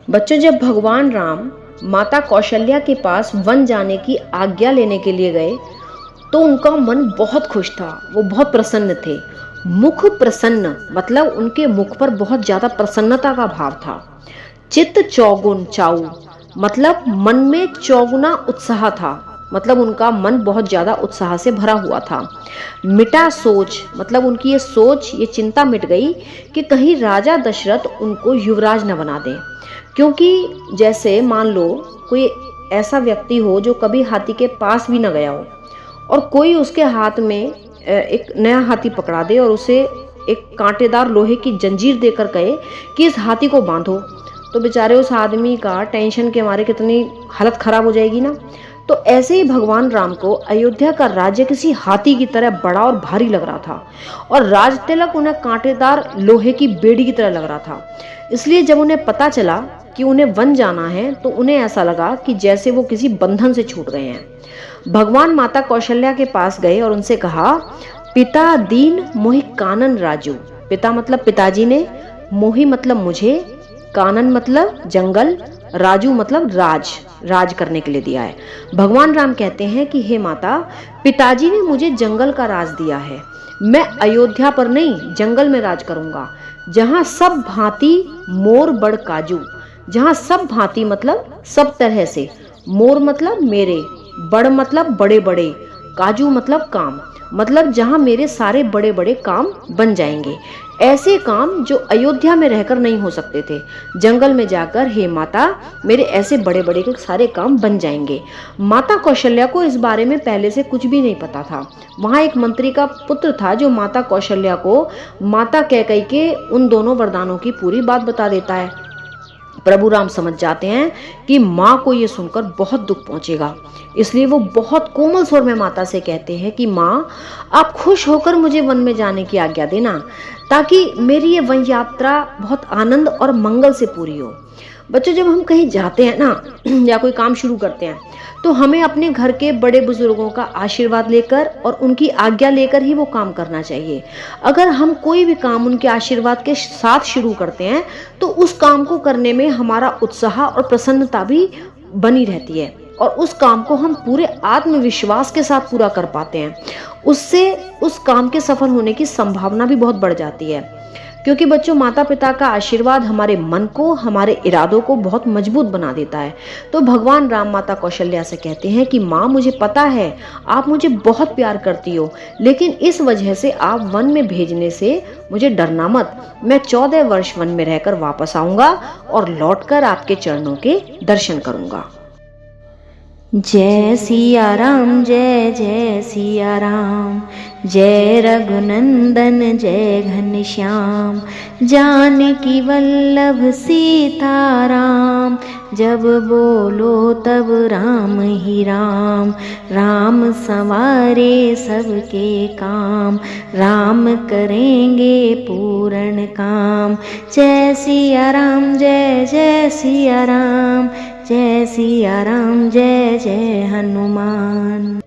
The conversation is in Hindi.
बच्चों, जब भगवान राम माता कौशल्या के पास वन जाने की आज्ञा लेने के लिए गए तो उनका मन बहुत खुश था। वो बहुत प्रसन्न थे। मुख प्रसन्न मतलब उनके मुख पर बहुत ज्यादा प्रसन्नता का भाव था। चित्त चौगुन चाऊ मतलब मन में चौगुना उत्साह था। मतलब उनका मन बहुत ज्यादा उत्साह से भरा हुआ था। मिटा सोच मतलब उनकी ये सोच, ये चिंता मिट गई कि कहीं राजा दशरथ उनको युवराज न बना दें। क्योंकि जैसे मान लो कोई ऐसा व्यक्ति हो जो कभी हाथी के पास भी न गया हो और कोई उसके हाथ में एक नया हाथी पकड़ा दे और उसे एक कांटेदार लोहे की जंजीर देकर कहे कि इस हाथी को बांधो, तो बेचारे उस आदमी का टेंशन के मारे कितनी हालत खराब हो जाएगी ना। तो ऐसे ही भगवान राम को अयोध्या का राज्य किसी हाथी की तरह बड़ा और भारी लग रहा था और राज तिलक उन्हें कांटेदार लोहे की बेड़ी की तरह लग रहा था। इसलिए जब उन्हें पता चला कि उन्हें वन जाना है तो उन्हें ऐसा लगा कि जैसे वो किसी बंधन से छूट गए हैं। भगवान माता कौशल्या के पास गए और उनसे कहा, पिता दीन मोहि कानन राजू। पिता मतलब पिताजी ने, मोहि मतलब मुझे, कानन मतलब जंगल, राजू मतलब राज करने के लिए दिया है। भगवान राम कहते हैं कि हे माता, पिताजी ने मुझे जंगल का राज दिया है। मैं अयोध्या पर नहीं जंगल में राज करूंगा, जहां सब भांति मोर बड़ काजू। जहां सब भांति मतलब सब तरह से, मोर मतलब मेरे, बड़ मतलब बड़े बड़े, काजू मतलब काम, मतलब जहां मेरे सारे बड़े बड़े काम बन जाएंगे। ऐसे काम जो अयोध्या में रहकर नहीं हो सकते थे, जंगल में जाकर हे माता मेरे ऐसे बड़े बड़े के सारे काम बन जाएंगे। माता कौशल्या को इस बारे में पहले से कुछ भी नहीं पता था। वहां एक मंत्री का पुत्र था जो माता कौशल्या को माता कैकेयी के उन दोनों वरदानों की पूरी बात बता देता है। प्रभु राम समझ जाते हैं कि माँ को ये सुनकर बहुत दुख पहुंचेगा, इसलिए वो बहुत कोमल स्वर में माता से कहते हैं कि माँ, आप खुश होकर मुझे वन में जाने की आज्ञा देना, ताकि मेरी ये वन यात्रा बहुत आनंद और मंगल से पूरी हो। बच्चों, जब हम कहीं जाते हैं ना या कोई काम शुरू करते हैं तो हमें अपने घर के बड़े बुजुर्गों का आशीर्वाद लेकर और उनकी आज्ञा लेकर ही वो काम करना चाहिए। अगर हम कोई भी काम उनके आशीर्वाद के साथ शुरू करते हैं तो उस काम को करने में हमारा उत्साह और प्रसन्नता भी बनी रहती है और उस काम को हम पूरे आत्मविश्वास के साथ पूरा कर पाते हैं। उससे उस काम के सफल होने की संभावना भी बहुत बढ़ जाती है। क्योंकि बच्चों, माता पिता का आशीर्वाद हमारे मन को, हमारे इरादों को बहुत मजबूत बना देता है। तो भगवान राम माता कौशल्या से कहते हैं कि माँ, मुझे पता है आप मुझे बहुत प्यार करती हो, लेकिन इस वजह से आप वन में भेजने से मुझे डरना मत। मैं 14 वर्ष वन में रहकर वापस आऊंगा और लौटकर आपके चरणों के दर्शन करूंगा। जय सिया राम, जय जय सिया राम, जय रघुनंदन जय घनश्याम, जानकी वल्लभ सीताराम, जब बोलो तब राम ही राम, राम संवारे सबके काम, राम करेंगे पूर्ण काम। जय सिया राम, जय जय सिया राम, जय सिया राम, जय जय हनुमान।